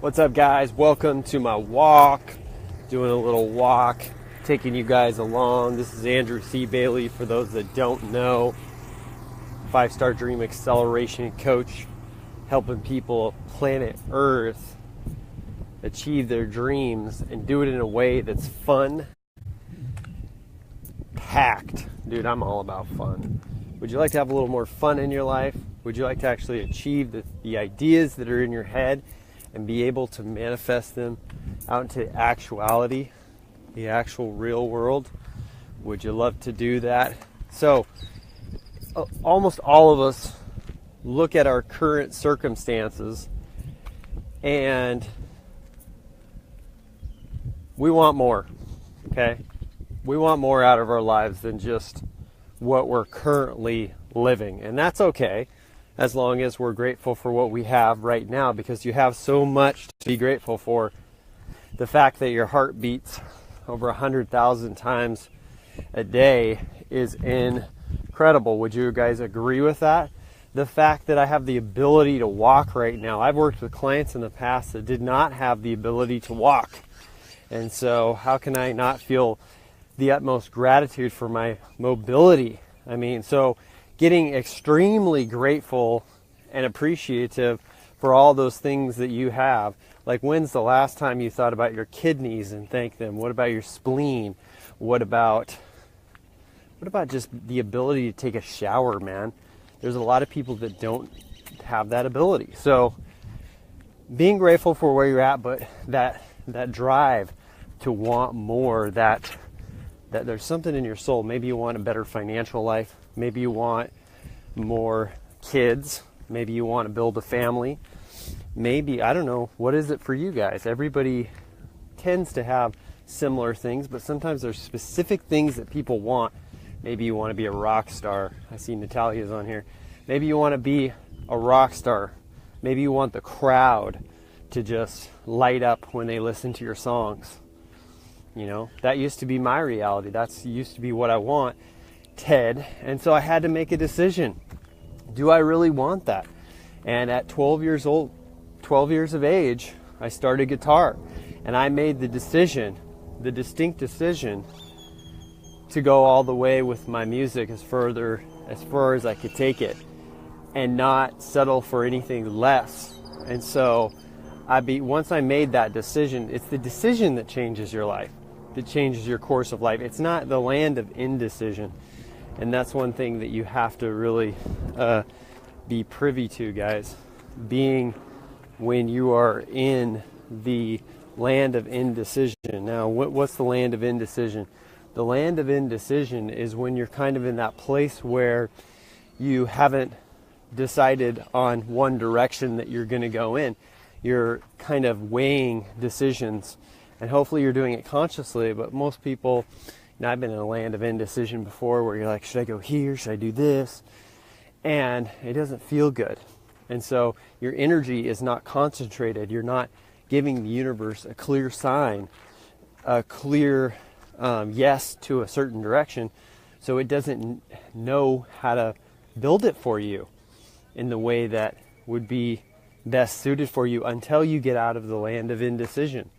What's up, guys? Welcome to my walk. Doing a little walk, taking you guys along. This is Andrew C. Bailey, for those that don't know. 5-star Dream Acceleration Coach, helping people planet Earth achieve their dreams and do it in a way that's fun, packed. Dude, I'm all about fun. Would you like to have a little more fun in your life? Would you like to actually achieve the ideas that are in your head and be able to manifest them out into actuality, the actual real world? Would you love to do that? So, almost all of us look at our current circumstances and we want more, okay? We want more out of our lives than just what we're currently living, and that's okay, as long as we're grateful for what we have right now, because you have so much to be grateful for. The fact that your heart beats over 100,000 times a day is incredible. Would you guys agree with that? The fact that I have the ability to walk right now. I've worked with clients in the past that did not have the ability to walk. And so how can I not feel the utmost gratitude for my mobility? I mean, so getting extremely grateful and appreciative for all those things that you have. Like, when's the last time you thought about your kidneys and thanked them? What about your spleen? What about just the ability to take a shower, man? There's a lot of people that don't have that ability. So being grateful for where you're at, but that drive to want more, that there's something in your soul. Maybe you want a better financial life. Maybe you want more kids. Maybe you want to build a family. Maybe, I don't know, what is it for you guys? Everybody tends to have similar things, but sometimes there's specific things that people want. Maybe you want to be a rock star. I see Natalia's on here. Maybe you want to be a rock star. Maybe you want the crowd to just light up when they listen to your songs. You know, that used to be my reality. That used to be what I want, Ted. And so I had to make a decision. Do I really want that? And at 12 years of age, I started guitar. And I made the distinct decision to go all the way with my music as far as I could take it and not settle for anything less. And so once I made that decision, it's the decision that changes your life, that changes your course of life. It's not the land of indecision. And that's one thing that you have to really be privy to, guys. Being when you are in the land of indecision. Now, what's the land of indecision? The land of indecision is when you're kind of in that place where you haven't decided on one direction that you're going to go in. You're kind of weighing decisions, and hopefully you're doing it consciously, but most people, I've been in a land of indecision before where you're like, should I go here? Should I do this? And it doesn't feel good. And so your energy is not concentrated. You're not giving the universe a clear sign, a clear yes to a certain direction. So it doesn't know how to build it for you in the way that would be best suited for you until you get out of the land of indecision.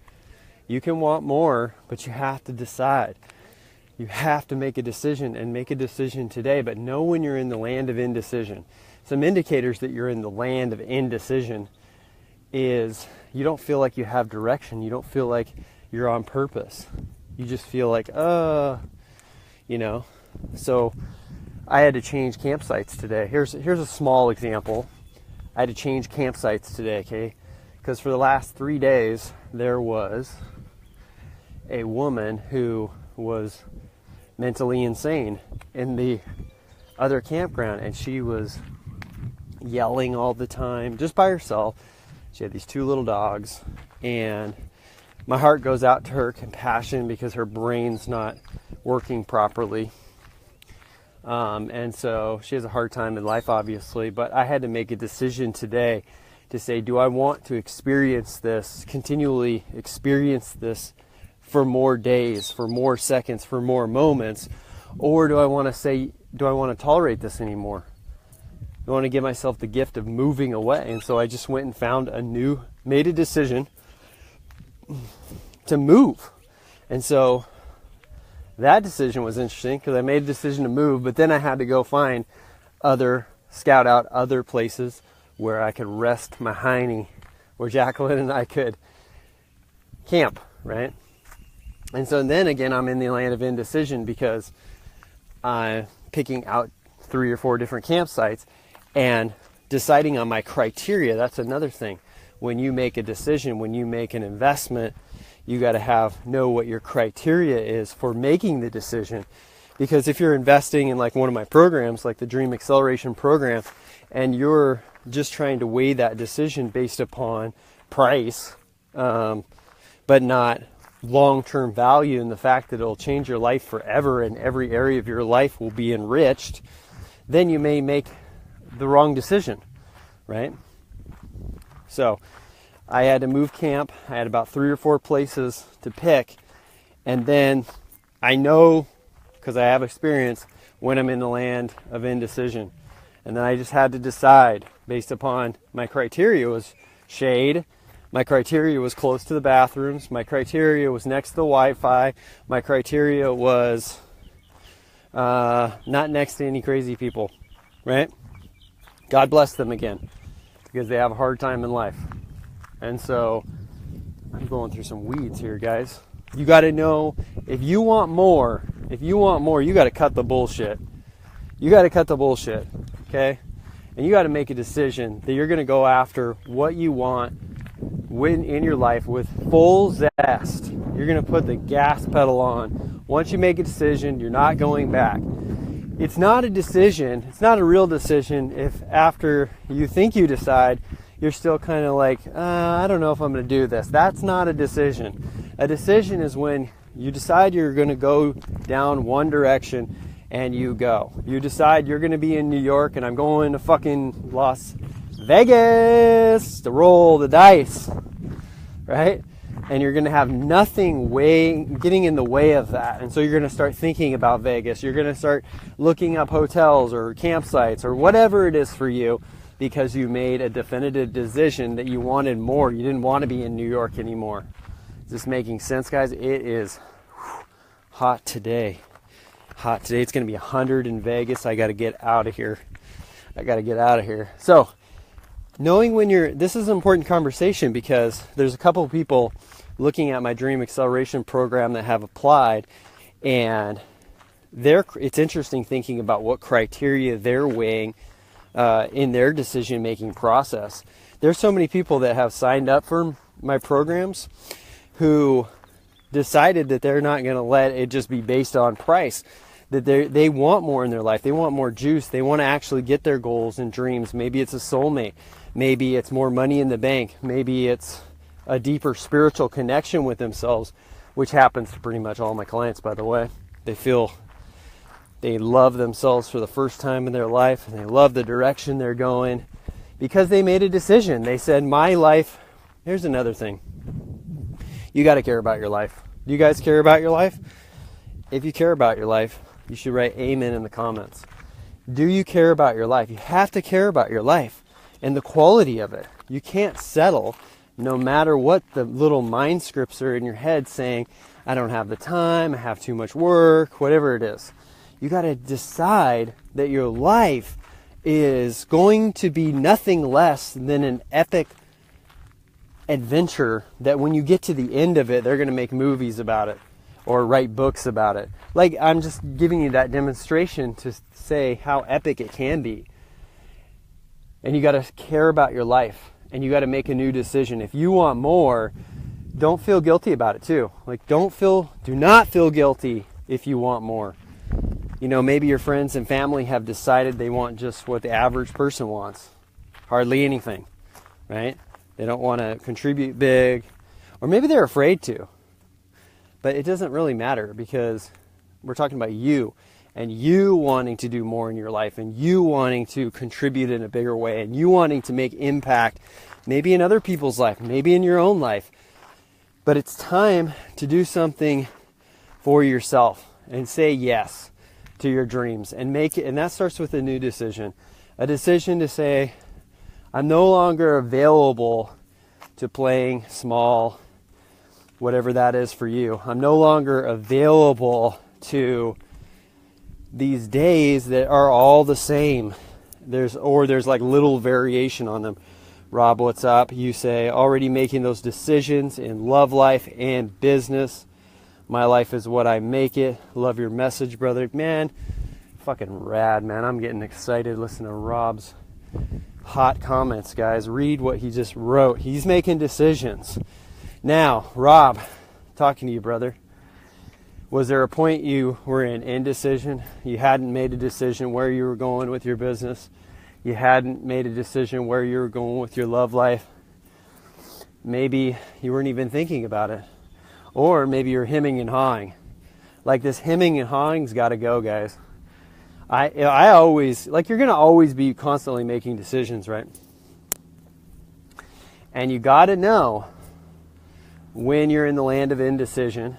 You can want more, but you have to decide. You have to make a decision, and make a decision today, but know when you're in the land of indecision. Some indicators that you're in the land of indecision is you don't feel like you have direction. You don't feel like you're on purpose. You just feel like, So I had to change campsites today. Here's a small example. I had to change campsites today, okay? Because for the last 3 days, there was a woman who was mentally insane in the other campground, and she was yelling all the time, just by herself. She had these 2 little dogs, and my heart goes out to her compassion because her brain's not working properly. And so she has a hard time in life, obviously, but I had to make a decision today to say, do I want to continually experience this for more days, for more seconds, for more moments, or do I want to tolerate this anymore? I want to give myself the gift of moving away. And so I just went and made a decision to move. And so that decision was interesting because I made a decision to move, but then I had to go scout out other places where I could rest my hiney, where Jacqueline and I could camp, right? And so then again, I'm in the land of indecision because I'm picking out 3 or 4 different campsites and deciding on my criteria. That's another thing. When you make a decision, when you make an investment, you got to know what your criteria is for making the decision. Because if you're investing in like one of my programs, like the Dream Acceleration program, and you're just trying to weigh that decision based upon price, but not long-term value and the fact that it'll change your life forever and every area of your life will be enriched, then you may make the wrong decision, right? So I had to move camp. I had about 3 or 4 places to pick. And then I know, because I have experience, when I'm in the land of indecision. And then I just had to decide based upon my criteria was shade. My criteria was close to the bathrooms. My criteria was next to the Wi-Fi. My criteria was not next to any crazy people, right? God bless them again, because they have a hard time in life. And so I'm going through some weeds here, guys. You got to know, if you want more, you got to cut the bullshit. You got to cut the bullshit, okay? And you got to make a decision that you're going to go after what you want in your life with full zest. You're going to put the gas pedal on. Once you make a decision, you're not going back. It's not a decision. It's not a real decision if after you think you decide, you're still kind of like, I don't know if I'm going to do this. That's not a decision. A decision is when you decide you're going to go down one direction and you go. You decide you're going to be in New York and I'm going to fucking Las Vegas to roll the dice, right? And you're going to have nothing getting in the way of that. And so you're going to start thinking about Vegas. You're going to start looking up hotels or campsites or whatever it is for you, because you made a definitive decision that you wanted more. You didn't want to be in New York anymore. Is this making sense, guys? It is hot today. Hot today. It's going to be 100 in Vegas. I got to get out of here. So, knowing this is an important conversation, because there's a couple of people looking at my Dream Acceleration program that have applied, and it's interesting thinking about what criteria they're weighing in their decision-making process. There's so many people that have signed up for my programs who decided that they're not going to let it just be based on price, that they want more in their life. They want more juice. They want to actually get their goals and dreams. Maybe it's a soulmate. Maybe it's more money in the bank. Maybe it's a deeper spiritual connection with themselves, which happens to pretty much all my clients, by the way. They love themselves for the first time in their life, and they love the direction they're going because they made a decision. They said, my life, here's another thing. You got to care about your life. Do you guys care about your life? If you care about your life, you should write amen in the comments. Do you care about your life? You have to care about your life and the quality of it. You can't settle no matter what the little mind scripts are in your head saying, I don't have the time, I have too much work, whatever it is. You got to decide that your life is going to be nothing less than an epic adventure that when you get to the end of it, they're going to make movies about it or write books about it. Like, I'm just giving you that demonstration to say how epic it can be. And you got to care about your life, and you got to make a new decision. If you want more, don't feel guilty about it too. Like, do not feel guilty if you want more. You know, maybe your friends and family have decided they want just what the average person wants. Hardly anything, right? They don't want to contribute big, or maybe they're afraid to. But it doesn't really matter, because we're talking about you and you wanting to do more in your life, and you wanting to contribute in a bigger way, and you wanting to make impact, maybe in other people's life, maybe in your own life. But it's time to do something for yourself and say yes to your dreams and make it. And that starts with a new decision. A decision to say, I'm no longer available to playing small, whatever that is for you. I'm no longer available to these days that are all the same. There's like little variation on them. Rob, what's up? You say, already making those decisions in love life and business. My life is what I make it. Love your message, brother. Man, fucking rad, man. I'm getting excited listening to Rob's hot comments, guys. Read what he just wrote. He's making decisions. Now, Rob, talking to you, brother. Was there a point you were in indecision? You hadn't made a decision where you were going with your business. You hadn't made a decision where you were going with your love life. Maybe you weren't even thinking about it. Or maybe you're hemming and hawing. Like, this hemming and hawing's got to go, guys. I always, like, you're going to always be constantly making decisions, right? And you got to know when you're in the land of indecision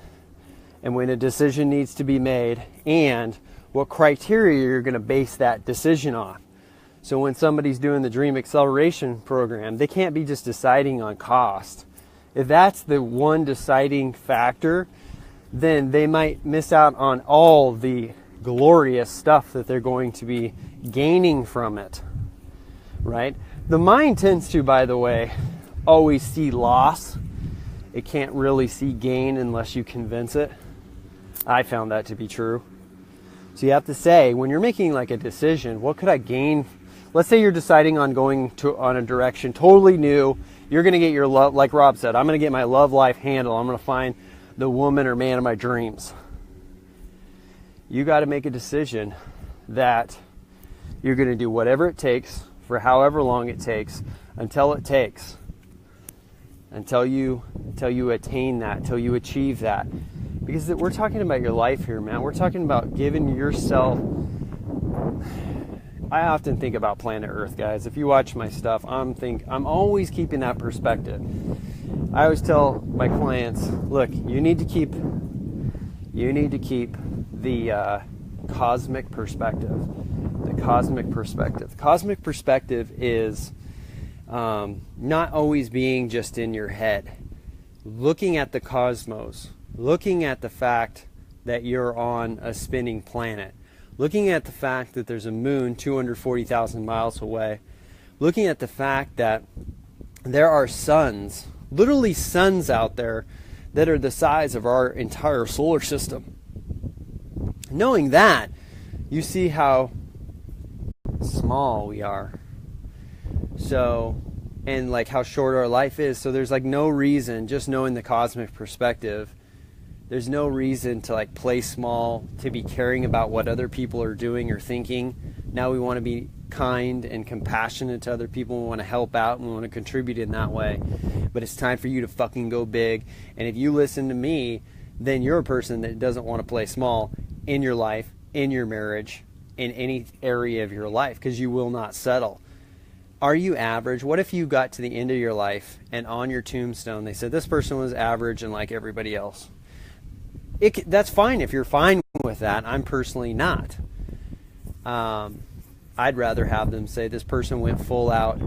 and when a decision needs to be made and what criteria you're going to base that decision on. So when somebody's doing the Dream Acceleration program, they can't be just deciding on cost. If that's the one deciding factor, then they might miss out on all the glorious stuff that they're going to be gaining from it, right? The mind tends to, by the way, always see loss. It can't really see gain unless you convince it. I found that to be true. So you have to say, when you're making like a decision, what could I gain? Let's say you're deciding on going on a direction totally new. You're going to get your love, like Rob said, I'm going to get my love life handle. I'm going to find the woman or man of my dreams. You got to make a decision that you're going to do whatever it takes for however long it takes until it takes. Until you attain that, until you achieve that. Because we're talking about your life here, man. We're talking about giving yourself. I often think about planet Earth, guys. If you watch my stuff, I'm always keeping that perspective. I always tell my clients, look, you need to keep the cosmic perspective. The cosmic perspective. The cosmic perspective is not always being just in your head. Looking at the cosmos. Looking at the fact that you're on a spinning planet. Looking at the fact that there's a moon 240,000 miles away. Looking at the fact that there are suns, literally suns out there that are the size of our entire solar system. Knowing that, you see how small we are. So, and like how short our life is. So there's like no reason, just knowing the cosmic perspective, there's no reason to like play small, to be caring about what other people are doing or thinking. Now we want to be kind and compassionate to other people. We want to help out and we want to contribute in that way. But it's time for you to fucking go big. And if you listen to me, then you're a person that doesn't want to play small in your life, in your marriage, in any area of your life, because you will not settle. Are you average? What if you got to the end of your life and on your tombstone they said this person was average and like everybody else? That's fine if you're fine with that. I'm personally not. I'd rather have them say this person went full out.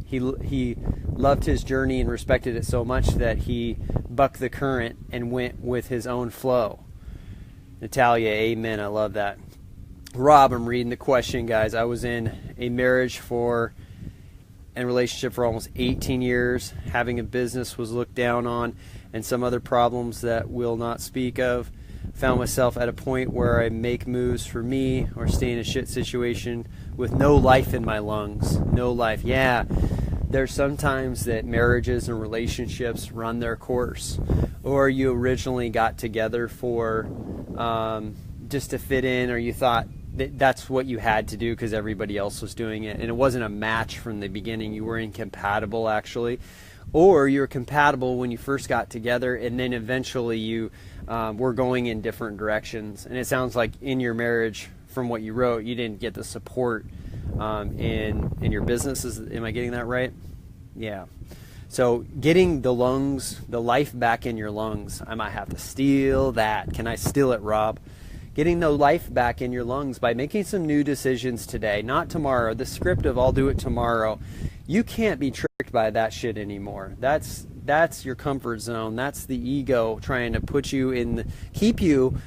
He loved his journey and respected it so much that he bucked the current and went with his own flow. Natalia, amen. I love that. Rob, I'm reading the question, guys. I was in a marriage and relationship for almost 18 years. Having a business was looked down on, and some other problems that we'll not speak of. Found myself at a point where I make moves for me or stay in a shit situation with no life in my lungs. No life. Yeah, there's sometimes that marriages and relationships run their course. Or you originally got together for just to fit in, or you thought that's what you had to do because everybody else was doing it. And it wasn't a match from the beginning. You were incompatible, actually. Or you were compatible when you first got together, and then eventually you were going in different directions. And it sounds like in your marriage, from what you wrote, you didn't get the support in your business. Am I getting that right? Yeah. So getting the life back in your lungs, I might have to steal that. Can I steal it, Rob? getting the life back in your lungs by making some new decisions today, not tomorrow. The script of I'll do it tomorrow. You can't be tricked by that shit anymore. That's your comfort zone. That's the ego trying to put you keep you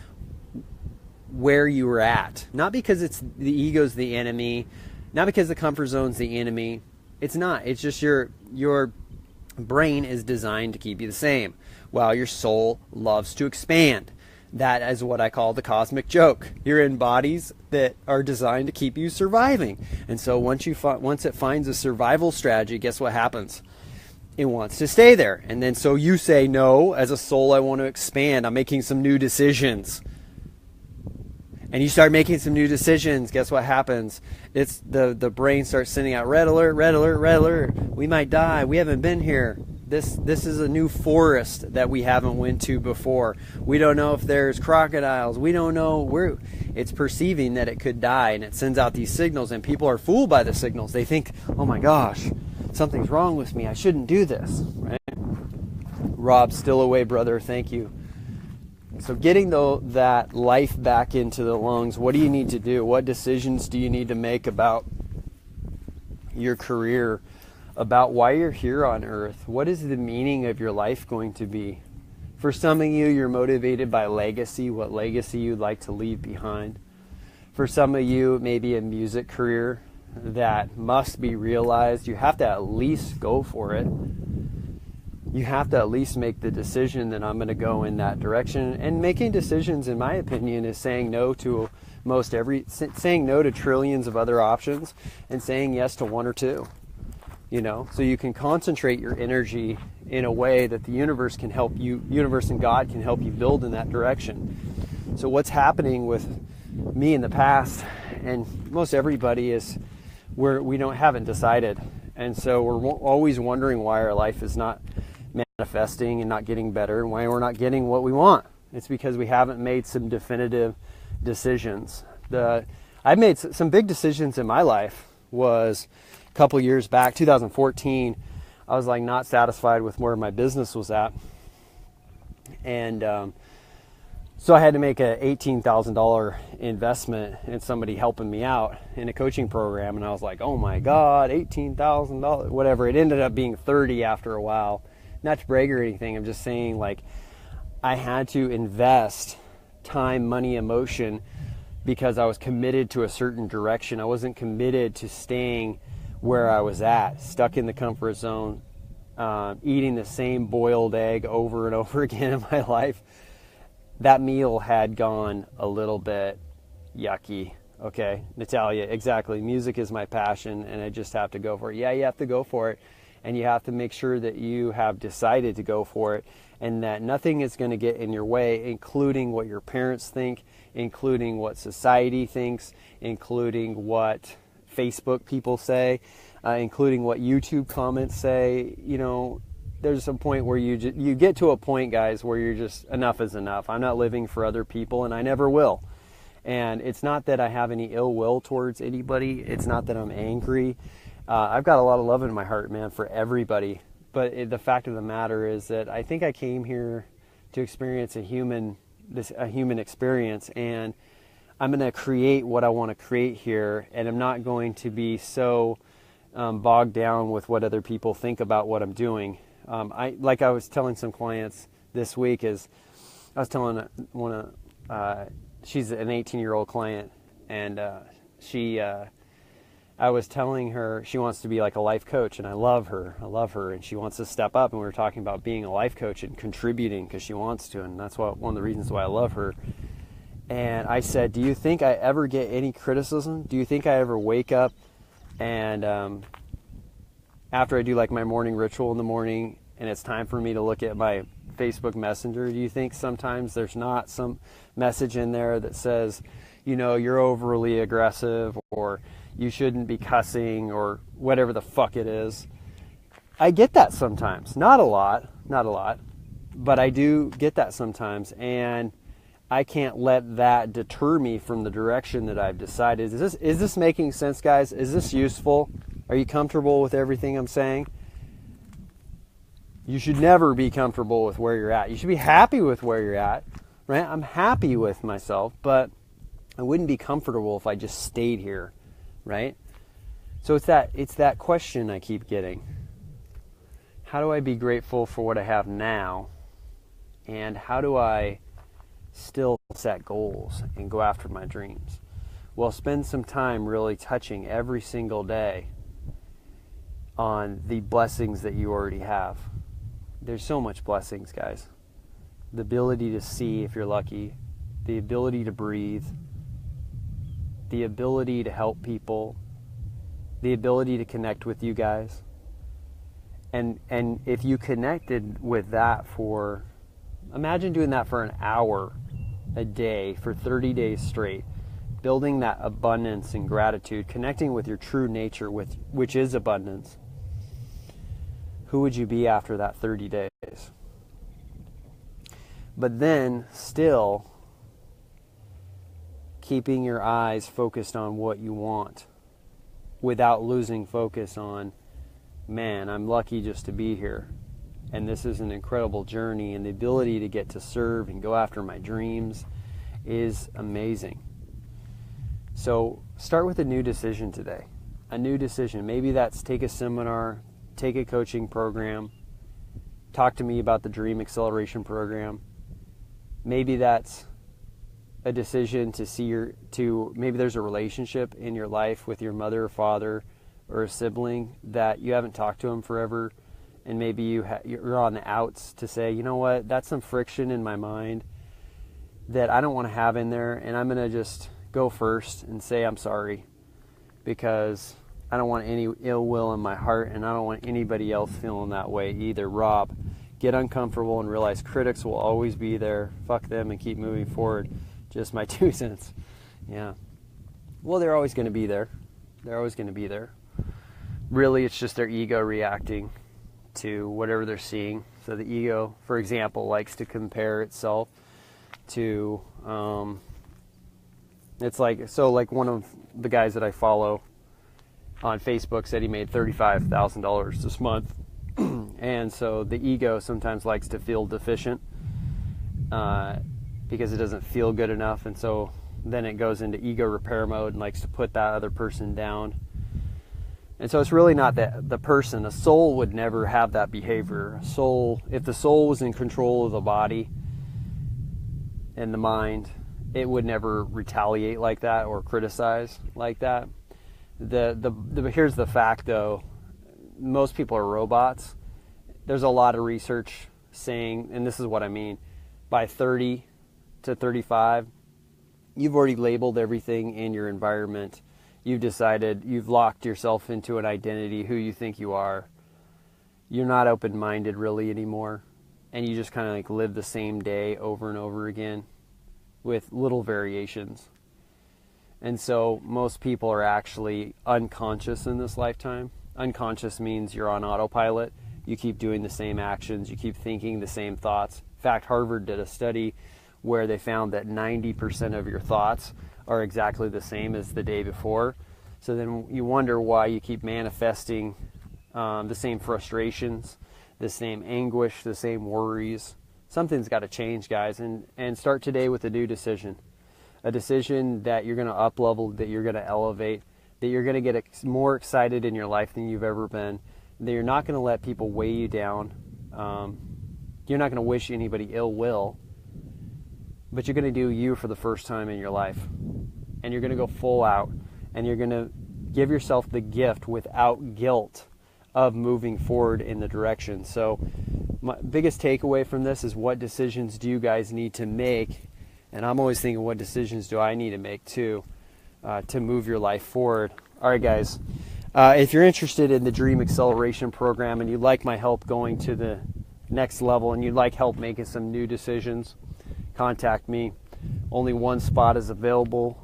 where you were at. Not because it's the ego's the enemy, not because the comfort zone's the enemy. It's not. It's just your brain is designed to keep you the same, while your soul loves to expand. That is what I call the cosmic joke. You're in bodies that are designed to keep you surviving. And so once it finds a survival strategy, guess what happens? It wants to stay there. And then so you say, no, as a soul, I want to expand. I'm making some new decisions. And you start making some new decisions. Guess what happens? It's the brain starts sending out red alert, red alert, red alert. We might die. We haven't been here. This is a new forest that we haven't went to before. We don't know if there's crocodiles. We don't know. It's perceiving that it could die, and it sends out these signals, and people are fooled by the signals. They think, oh my gosh, something's wrong with me. I shouldn't do this. Right? Rob, still away, brother. Thank you. So getting that life back into the lungs, what do you need to do? What decisions do you need to make about your career? About why you're here on earth? What is the meaning of your life going to be? For some of you, you're motivated by legacy, what legacy you'd like to leave behind. For some of you, maybe a music career that must be realized. You have to at least go for it. You have to at least make the decision that I'm going to go in that direction. And making decisions, in my opinion, is saying no to saying no to trillions of other options and saying yes to one or two. So you can concentrate your energy in a way that the universe can help you, universe and God can help you build in that direction. So what's happening with me in the past, and most everybody, is we haven't decided. And so we're always wondering why our life is not manifesting and not getting better, and why we're not getting what we want. It's because we haven't made some definitive decisions. I made some big decisions in my life. Was couple years back, 2014, I was like not satisfied with where my business was at. And so I had to make a $18,000 investment in somebody helping me out in a coaching program. And I was like, oh my God, $18,000, whatever. It ended up being 30 after a while. Not to brag or anything. I'm just saying, like, I had to invest time, money, emotion because I was committed to a certain direction. I wasn't committed to staying where I was at, stuck in the comfort zone, eating the same boiled egg over and over again in my life. That meal had gone a little bit yucky. Okay, Natalia, exactly. Music is my passion, and I just have to go for it. Yeah, you have to go for it, and you have to make sure that you have decided to go for it, and that nothing is going to get in your way, including what your parents think, including what society thinks, including what Facebook people say, including what YouTube comments say. There's a point where you get to a point, guys, where you're just, enough is enough. I'm not living for other people, and I never will. And it's not that I have any ill will towards anybody. It's not that I'm angry. I've got a lot of love in my heart, man, for everybody. But the fact of the matter is that I think I came here to experience a human experience, and I'm going to create what I want to create here, and I'm not going to be so bogged down with what other people think about what I'm doing. I was telling some clients this week, I was telling she's an 18-year-old client, and I was telling her she wants to be like a life coach, and I love her, and she wants to step up, and we were talking about being a life coach and contributing because she wants to, and that's one of the reasons why I love her. And I said, do you think I ever get any criticism? Do you think I ever wake up and after I do like my morning ritual in the morning and it's time for me to look at my Facebook Messenger, do you think sometimes there's not some message in there that says, you're overly aggressive, or you shouldn't be cussing, or whatever the fuck it is? I get that sometimes. Not a lot, but I do get that sometimes. And I can't let that deter me from the direction that I've decided. Is this making sense, guys? Is this useful? Are you comfortable with everything I'm saying? You should never be comfortable with where you're at. You should be happy with where you're at, right? I'm happy with myself, but I wouldn't be comfortable if I just stayed here, right? So it's that question I keep getting. How do I be grateful for what I have now? And how do I still set goals and go after my dreams? Well, spend some time really touching every single day on the blessings that you already have. There's so much blessings, guys. The ability to see if you're lucky, the ability to breathe, the ability to help people, the ability to connect with you guys. And if you connected with that imagine doing that for an hour a day for 30 days straight, building that abundance and gratitude, connecting with your true nature, which is abundance. Who would you be after that 30 days? But then still keeping your eyes focused on what you want without losing focus on, man, I'm lucky just to be here. And this is an incredible journey, and the ability to get to serve and go after my dreams is amazing. So start with a new decision today. A new decision. Maybe that's take a seminar, take a coaching program, talk to me about the Dream Acceleration Program. Maybe that's a decision to maybe there's a relationship in your life with your mother or father or a sibling that you haven't talked to them forever, and maybe you're on the outs to say, you know what, that's some friction in my mind that I don't want to have in there, and I'm going to just go first and say I'm sorry because I don't want any ill will in my heart, and I don't want anybody else feeling that way either. Rob, get uncomfortable and realize critics will always be there. Fuck them and keep moving forward. Just my 2 cents. Yeah. Well, they're always going to be there. They're always going to be there. Really, it's just their ego reacting to whatever they're seeing. So the ego, for example, likes to compare itself to, it's like one of the guys that I follow on Facebook said he made $35,000 this month. And so the ego sometimes likes to feel deficient because it doesn't feel good enough. And so then it goes into ego repair mode and likes to put that other person down. And so it's really not the person. A soul would never have that behavior. If the soul was in control of the body and the mind, it would never retaliate like that or criticize like that. Here's the fact, though. Most people are robots. There's a lot of research saying, and this is what I mean, by 30 to 35, you've already labeled everything in your environment. You've decided, you've locked yourself into an identity, who you think you are. You're not open-minded really anymore. And you just kind of like live the same day over and over again with little variations. And so most people are actually unconscious in this lifetime. Unconscious means you're on autopilot. You keep doing the same actions. You keep thinking the same thoughts. In fact, Harvard did a study where they found that 90% of your thoughts are exactly the same as the day before. So then you wonder why you keep manifesting the same frustrations, the same anguish, the same worries. Something's got to change, guys, and start today with a new decision. A decision that you're going to up-level, that you're going to elevate, that you're going to get more excited in your life than you've ever been, that you're not going to let people weigh you down. You're not going to wish anybody ill will, but you're going to do you for the first time in your life. And you're going to go full out, and you're going to give yourself the gift without guilt of moving forward in the direction. So my biggest takeaway from this is, what decisions do you guys need to make? And I'm always thinking, what decisions do I need to make too to move your life forward? All right, guys. If you're interested in the Dream Acceleration Program and you'd like my help going to the next level and you'd like help making some new decisions, contact me. Only one spot is available.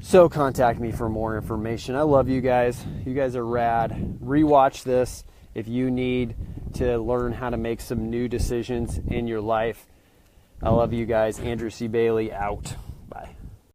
So contact me for more information. I love you guys. You guys are rad. Rewatch this if you need to learn how to make some new decisions in your life. I love you guys. Andrew C. Bailey out.